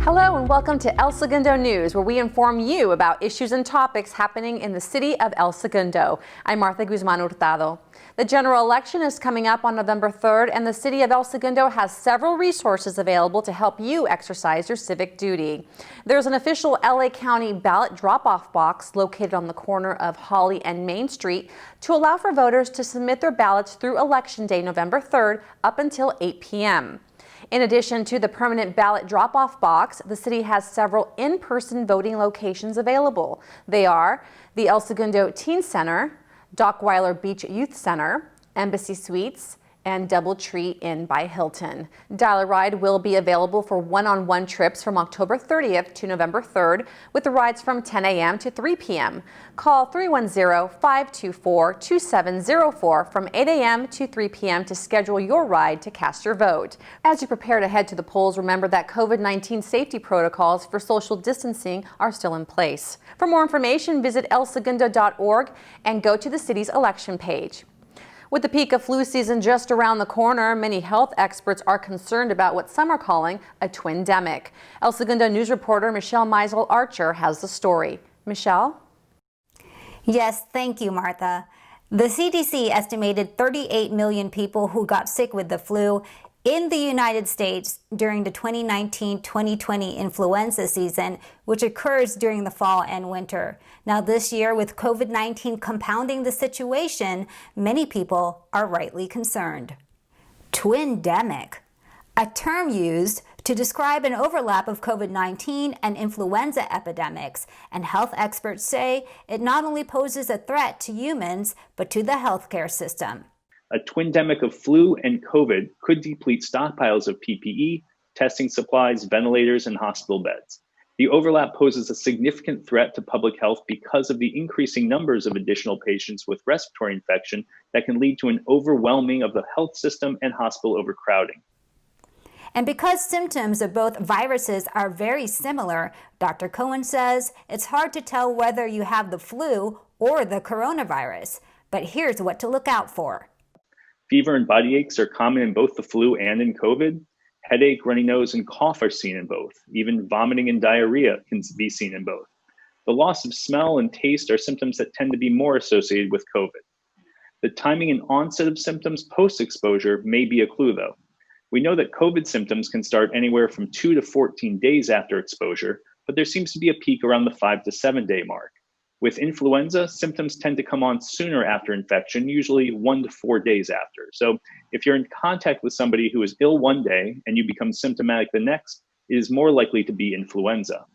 Hello and welcome to El Segundo News, where we inform you about issues and topics happening in the city of El Segundo. I'm Martha Guzman Hurtado. The general election is coming up on November 3rd, and the city of El Segundo has several resources available to help you exercise your civic duty. There's an official LA County ballot drop-off box located on the corner of Holly and Main Street to allow for voters to submit their ballots through Election Day, November 3rd, up until 8 p.m. In addition to the permanent ballot drop-off box, the city has several in-person voting locations available. They are the El Segundo Teen Center, Dockweiler Beach Youth Center, Embassy Suites, and Doubletree Inn by Hilton. Dial-A-Ride will be available for one-on-one trips from October 30th to November 3rd, with the rides from 10 a.m. to 3 p.m. Call 310-524-2704 from 8 a.m. to 3 p.m. to schedule your ride to cast your vote. As you prepare to head to the polls, remember that COVID-19 safety protocols for social distancing are still in place. For more information, visit elsegundo.org and go to the city's election page. With the peak of flu season just around the corner, many health experts are concerned about what some are calling a twindemic. El Segundo News reporter Michelle Meisel Archer has the story. Michelle? Yes, thank you, Martha. The CDC estimated 38 million people who got sick with the flu in the United States during the 2019-2020 influenza season, which occurs during the fall and winter. Now this year, with COVID-19 compounding the situation, many people are rightly concerned. Twindemic, a term used to describe an overlap of COVID-19 and influenza epidemics, and health experts say it not only poses a threat to humans, but to the healthcare system. A twindemic of flu and COVID could deplete stockpiles of PPE, testing supplies, ventilators, and hospital beds. The overlap poses a significant threat to public health because of the increasing numbers of additional patients with respiratory infection that can lead to an overwhelming of the health system and hospital overcrowding. And because symptoms of both viruses are very similar, Dr. Cohen says it's hard to tell whether you have the flu or the coronavirus. But here's what to look out for. Fever and body aches are common in both the flu and in COVID. Headache, runny nose, and cough are seen in both. Even vomiting and diarrhea can be seen in both. The loss of smell and taste are symptoms that tend to be more associated with COVID. The timing and onset of symptoms post-exposure may be a clue, though. We know that COVID symptoms can start anywhere from 2 to 14 days after exposure, but there seems to be a peak around the 5 to 7 day mark. With influenza, symptoms tend to come on sooner after infection, usually 1 to 4 days after. So if you're in contact with somebody who is ill one day and you become symptomatic the next, it is more likely to be influenza.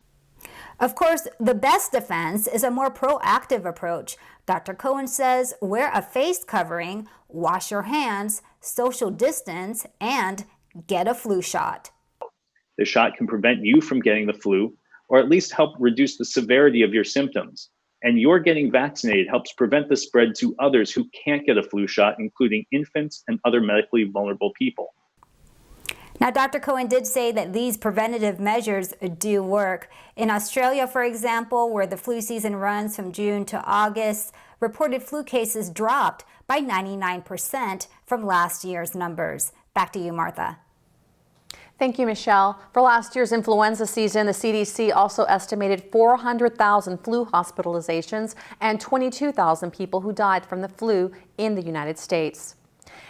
Of course, the best defense is a more proactive approach. Dr. Cohen says wear a face covering, wash your hands, social distance, and get a flu shot. The shot can prevent you from getting the flu, or at least help reduce the severity of your symptoms. And your getting vaccinated helps prevent the spread to others who can't get a flu shot, including infants and other medically vulnerable people. Now, Dr. Cohen did say that these preventative measures do work. In Australia, for example, where the flu season runs from June to August, reported flu cases dropped by 99% from last year's numbers. Back to you, Martha. Thank you, Michelle. For last year's influenza season, the CDC also estimated 400,000 flu hospitalizations and 22,000 people who died from the flu in the United States.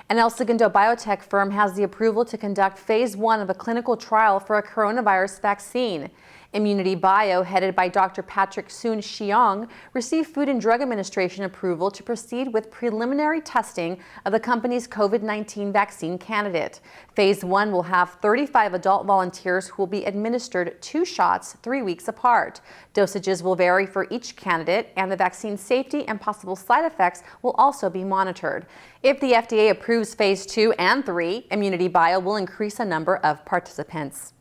An El Segundo biotech firm has the approval to conduct phase 1 of a clinical trial for a coronavirus vaccine. Immunity Bio, headed by Dr. Patrick Soon-Shiong, received Food and Drug Administration approval to proceed with preliminary testing of the company's COVID-19 vaccine candidate. Phase 1 will have 35 adult volunteers who will be administered 2 shots 3 weeks apart. Dosages will vary for each candidate, and the vaccine safety and possible side effects will also be monitored. If the FDA approves Phase 2 and 3, Immunity Bio will increase the number of participants.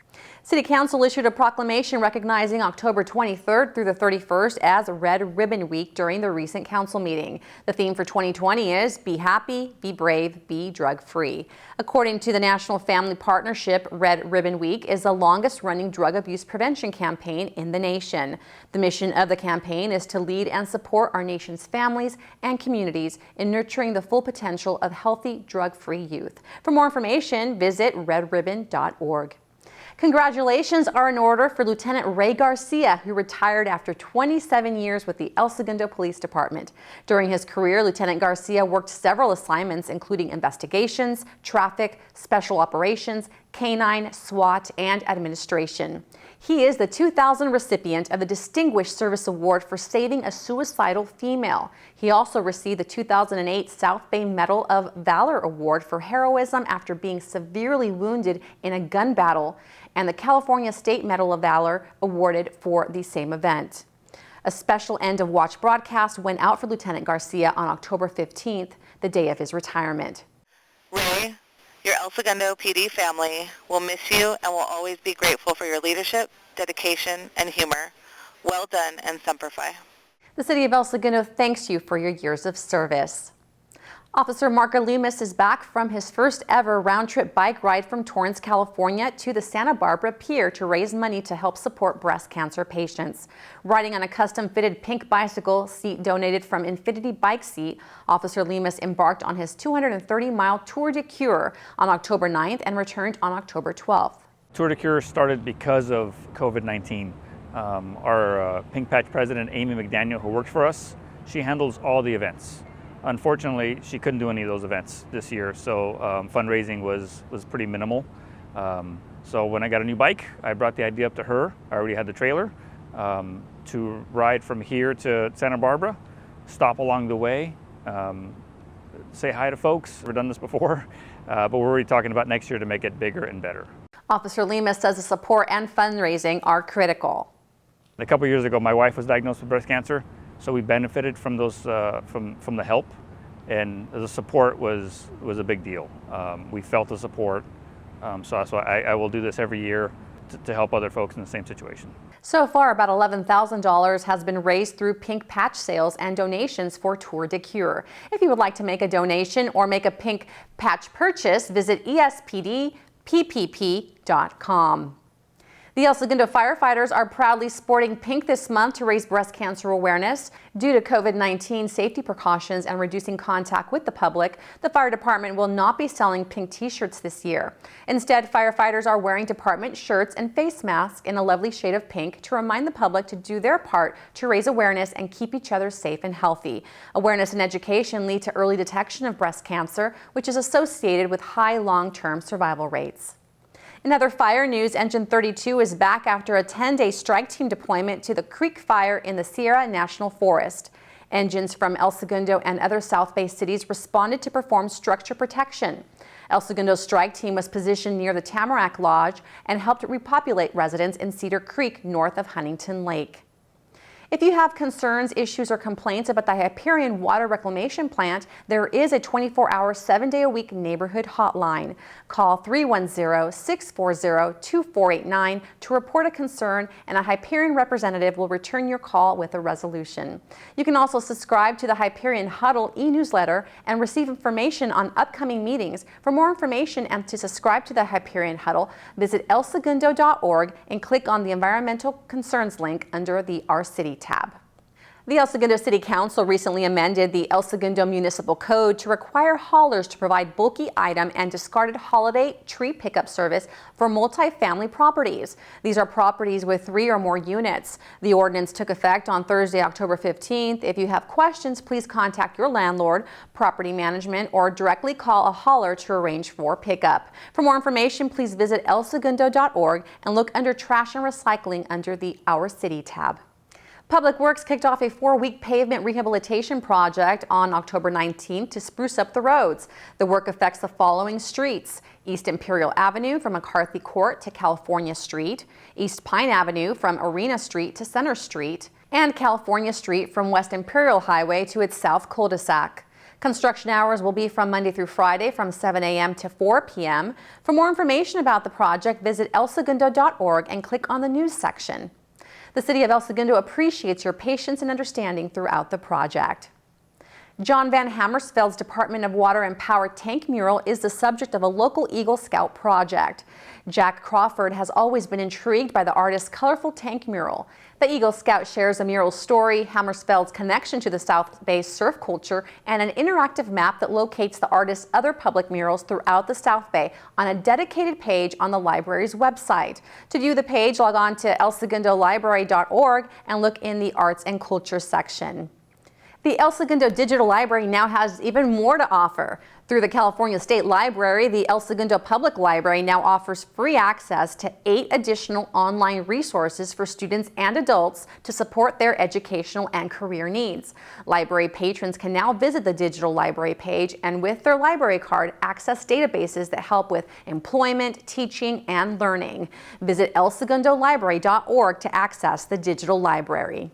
City Council issued a proclamation recognizing October 23rd through the 31st as Red Ribbon Week during the recent council meeting. The theme for 2020 is Be Happy, Be Brave, Be Drug-Free. According to the National Family Partnership, Red Ribbon Week is the longest-running drug abuse prevention campaign in the nation. The mission of the campaign is to lead and support our nation's families and communities in nurturing the full potential of healthy, drug-free youth. For more information, visit redribbon.org. Congratulations are in order for Lieutenant Ray Garcia, who retired after 27 years with the El Segundo Police Department. During his career, Lieutenant Garcia worked several assignments, including investigations, traffic, special operations, canine, SWAT, and administration. He is the 2000 recipient of the Distinguished Service Award for saving a suicidal female. He also received the 2008 South Bay Medal of Valor Award for heroism after being severely wounded in a gun battle, and the California State Medal of Valor awarded for the same event. A special end of watch broadcast went out for Lieutenant Garcia on October 15th, the day of his retirement. Ray, your El Segundo PD family will miss you and will always be grateful for your leadership, dedication, and humor. Well done and Semper Fi. The City of El Segundo thanks you for your years of service. Officer Marco Lemus is back from his first ever round-trip bike ride from Torrance, California to the Santa Barbara Pier to raise money to help support breast cancer patients. Riding on a custom-fitted pink bicycle seat donated from Infinity Bike Seat, Officer Lemus embarked on his 230-mile Tour de Cure on October 9th and returned on October 12th. Tour de Cure started because of COVID-19. Our Pink Patch president, Amy McDaniel, who works for us, she handles all the events. Unfortunately, she couldn't do any of those events this year, so fundraising was pretty minimal. So when I got a new bike, I brought the idea up to her. I already had the trailer to ride from here to Santa Barbara, stop along the way, say hi to folks. We've done this before, but we're already talking about next year to make it bigger and better. Officer Lemus says the support and fundraising are critical. A couple years ago, my wife was diagnosed with breast cancer. So we benefited from those from the help, and the support was a big deal. We felt the support, so that's why I will do this every year to help other folks in the same situation. So far, about $11,000 has been raised through Pink Patch sales and donations for Tour de Cure. If you would like to make a donation or make a Pink Patch purchase, visit espdppp.com. The El Segundo firefighters are proudly sporting pink this month to raise breast cancer awareness. Due to COVID-19 safety precautions and reducing contact with the public, the fire department will not be selling pink t-shirts this year. Instead, firefighters are wearing department shirts and face masks in a lovely shade of pink to remind the public to do their part to raise awareness and keep each other safe and healthy. Awareness and education lead to early detection of breast cancer, which is associated with high long-term survival rates. In other fire news, Engine 32 is back after a 10-day strike team deployment to the Creek Fire in the Sierra National Forest. Engines from El Segundo and other South Bay cities responded to perform structure protection. El Segundo's strike team was positioned near the Tamarack Lodge and helped repopulate residents in Cedar Creek north of Huntington Lake. If you have concerns, issues, or complaints about the Hyperion water reclamation plant, there is a 24-hour, 7-day-a-week neighborhood hotline. Call 310-640-2489 to report a concern, and a Hyperion representative will return your call with a resolution. You can also subscribe to the Hyperion Huddle e-newsletter and receive information on upcoming meetings. For more information and to subscribe to the Hyperion Huddle, visit elsegundo.org and click on the Environmental Concerns link under the Our City tab. The El Segundo City Council recently amended the El Segundo Municipal Code to require haulers to provide bulky item and discarded holiday tree pickup service for multi-family properties. These are properties with 3 or more units. The ordinance took effect on Thursday, October 15th. If you have questions, please contact your landlord, property management, or directly call a hauler to arrange for pickup. For more information, please visit elsegundo.org and look under Trash and Recycling under the Our City tab. Public Works kicked off a 4-week pavement rehabilitation project on October 19th to spruce up the roads. The work affects the following streets: East Imperial Avenue from McCarthy Court to California Street, East Pine Avenue from Arena Street to Center Street, and California Street from West Imperial Highway to its south cul-de-sac. Construction hours will be from Monday through Friday from 7 a.m. to 4 p.m. For more information about the project, visit elsegundo.org and click on the news section. The City of El Segundo appreciates your patience and understanding throughout the project. John Van Hamersveld's Department of Water and Power tank mural is the subject of a local Eagle Scout project. Jack Crawford has always been intrigued by the artist's colorful tank mural. The Eagle Scout shares the mural's story, Hamersveld's connection to the South Bay surf culture, and an interactive map that locates the artist's other public murals throughout the South Bay on a dedicated page on the library's website. To view the page, log on to elsegundolibrary.org and look in the Arts and Culture section. The El Segundo Digital Library now has even more to offer. Through the California State Library, the El Segundo Public Library now offers free access to 8 additional online resources for students and adults to support their educational and career needs. Library patrons can now visit the digital library page and with their library card access databases that help with employment, teaching, and learning. Visit elsegundolibrary.org to access the digital library.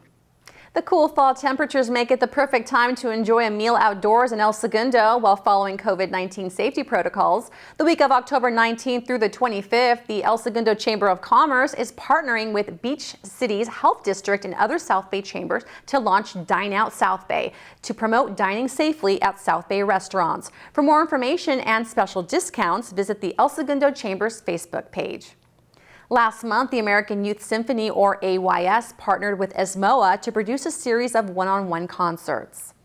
The cool fall temperatures make it the perfect time to enjoy a meal outdoors in El Segundo while following COVID-19 safety protocols. The week of October 19th through the 25th, the El Segundo Chamber of Commerce is partnering with Beach Cities Health District and other South Bay chambers to launch Dine Out South Bay to promote dining safely at South Bay restaurants. For more information and special discounts, visit the El Segundo Chamber's Facebook page. Last month, the American Youth Symphony, or AYS, partnered with ESMoA to produce a series of one-on-one concerts.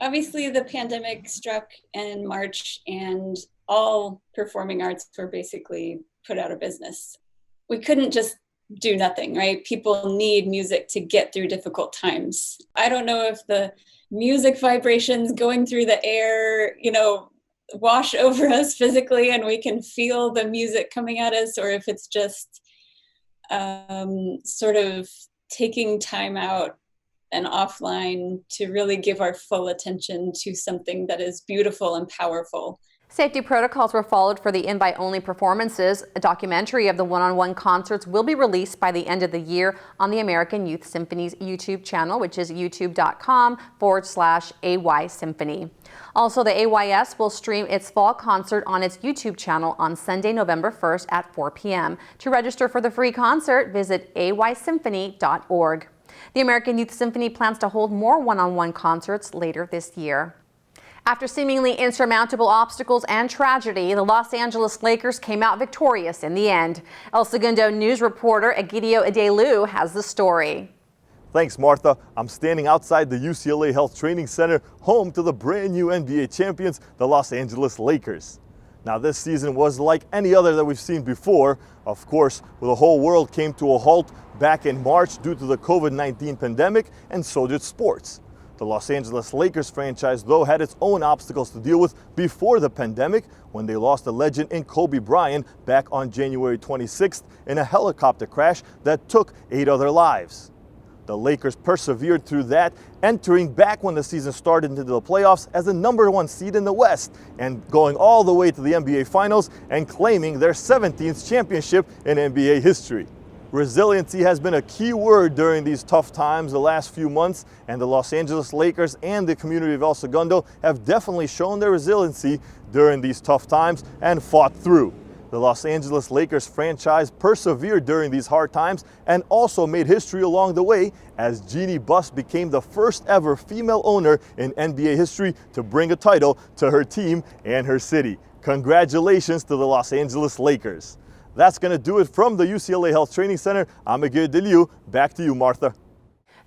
Obviously, the pandemic struck in March and all performing arts were basically put out of business. We couldn't just do nothing, right? People need music to get through difficult times. I don't know if the music vibrations going through the air, wash over us physically and we can feel the music coming at us, or if it's just sort of taking time out and offline to really give our full attention to something that is beautiful and powerful. Safety protocols were followed for the invite-only performances. A documentary of the one-on-one concerts will be released by the end of the year on the American Youth Symphony's YouTube channel, which is youtube.com/AY Symphony. Also, the AYS will stream its fall concert on its YouTube channel on Sunday, November 1st at 4 p.m. To register for the free concert, visit aysymphony.org. The American Youth Symphony plans to hold more one-on-one concerts later this year. After seemingly insurmountable obstacles and tragedy, the Los Angeles Lakers came out victorious in the end. El Segundo News reporter Egidio Adelu has the story. Thanks, Martha. I'm standing outside the UCLA Health Training Center, home to the brand new NBA champions, the Los Angeles Lakers. Now, this season was like any other that we've seen before. Of course, the whole world came to a halt back in March due to the COVID-19 pandemic, and so did sports. The Los Angeles Lakers franchise, though, had its own obstacles to deal with before the pandemic when they lost a legend in Kobe Bryant back on January 26th in a helicopter crash that took 8 other lives. The Lakers persevered through that, entering back when the season started into the playoffs as the #1 seed in the West and going all the way to the NBA Finals and claiming their 17th championship in NBA history. Resiliency has been a key word during these tough times the last few months, and the Los Angeles Lakers and the community of El Segundo have definitely shown their resiliency during these tough times and fought through. The Los Angeles Lakers franchise persevered during these hard times and also made history along the way as Jeannie Buss became the first ever female owner in NBA history to bring a title to her team and her city. Congratulations to the Los Angeles Lakers. That's going to do it from the UCLA Health Training Center. I'm Egidio Adelu. Back to you, Martha.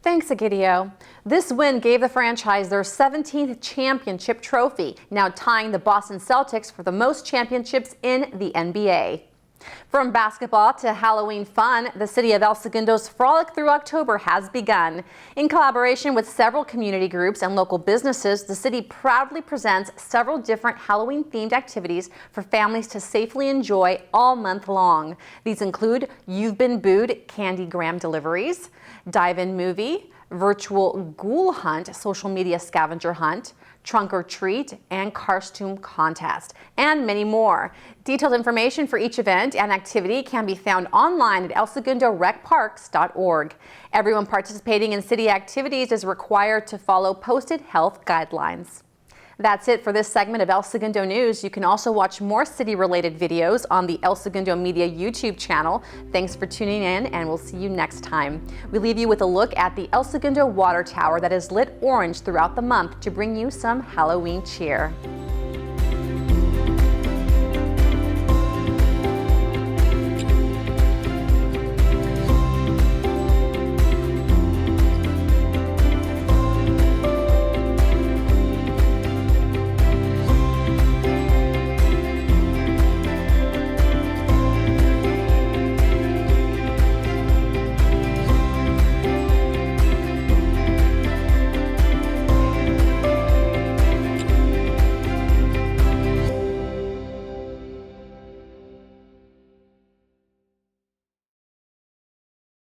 Thanks, Egidio. This win gave the franchise their 17th championship trophy, now tying the Boston Celtics for the most championships in the NBA. From basketball to Halloween fun, the City of El Segundo's Frolic Through October has begun. In collaboration with several community groups and local businesses, the city proudly presents several different Halloween-themed activities for families to safely enjoy all month long. These include You've Been Booed candy-gram deliveries, dive-in movie, virtual ghoul hunt, social media scavenger hunt, trunk or treat, and costume contest, and many more. Detailed information for each event and activity can be found online at elsegundorec.parks.org. Everyone participating in city activities is required to follow posted health guidelines. That's it for this segment of El Segundo News. You can also watch more city-related videos on the El Segundo Media YouTube channel. Thanks for tuning in, and we'll see you next time. We leave you with a look at the El Segundo Water Tower that is lit orange throughout the month to bring you some Halloween cheer.